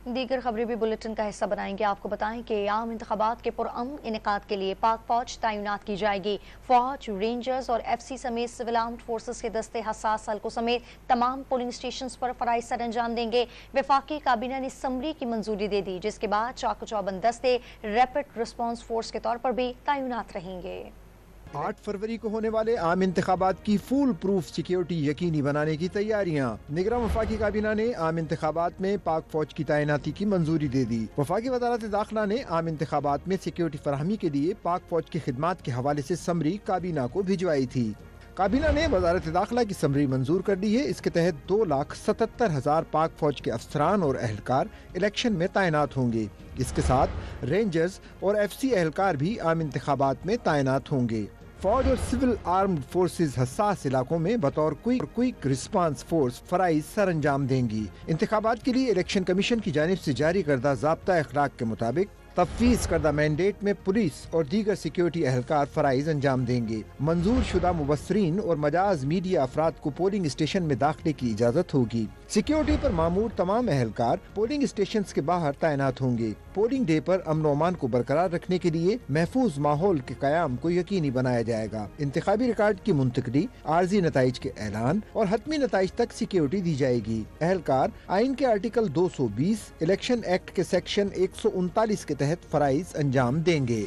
दीगर खबरें भी बुलेटिन का हिस्सा बनाएंगे। आपको बताएं कि आम इंतखाबात के पुरअमन इनेकाद के लिए पाक फौज तैनात की जाएगी। फौज, रेंजर्स और FC समेत सिविल आर्म्ड फोर्सेस के दस्ते हसास हलकों समेत तमाम पोलिंग स्टेशन पर फराइज सर अंजाम देंगे। वफाकी काबीना ने समरी की मंजूरी दे दी, जिसके बाद चाको चौबंद दस्ते रैपिड रिस्पॉन्स फोर्स के तौर पर भी तैनात रहेंगे। 8 फरवरी को होने वाले आम इंतखाबात की फुल प्रूफ सिक्योरिटी यकीनी बनाने की तैयारियां। निगरान वफाकी काबीना ने आम इंतखाबात में पाक फौज की तैनाती की मंजूरी दे दी। वफाकी वजारत दाखिला ने आम इंतखाबात में सिक्योरिटी फराहमी के लिए पाक फौज की खिदमात के हवाले से समरी काबीना को भिजवाई थी। काबीना ने वजारत दाखिला की समरी मंजूर कर दी है। इसके तहत 2,77,000 पाक फौज के अफसरान और एहलकार इलेक्शन में तैनात होंगे। इसके साथ रेंजर्स और FC एहलकार भी आम इंतखाबात में तैनात होंगे। फौज और सिविल आर्म्ड फोर्सेस हसास इलाकों में बतौर क्विक रिस्पांस फोर्स फराइज सर अंजाम देंगी। इंतखाबात के लिए इलेक्शन कमीशन की जानिब से जारी करदा ज़ाब्ता अखलाक के मुताबिक तफवीज़ करदा मैंडेट में पुलिस और दीगर सिक्योरिटी एहलकार फराइज अंजाम देंगे। मंजूर शुदा मुबस्सरीन और मजाज मीडिया अफराद को पोलिंग स्टेशन में दाखिले की इजाज़त होगी। सिक्योरिटी पर मामूर तमाम एहलकार पोलिंग स्टेशन के बाहर तैनात होंगे। पोलिंग डे पर अमन और अमान को बरकरार रखने के लिए महफूज माहौल के कयाम को यकीनी बनाया जाएगा। इंतखाबी रिकॉर्ड की मुंतकली, आर्जी नताइज के ऐलान और हतमी नताइज तक सिक्योरिटी दी जाएगी। एहलकार आइन के आर्टिकल 220, इलेक्शन एक्ट के सेक्शन 139 के तहत फराइज अंजाम देंगे।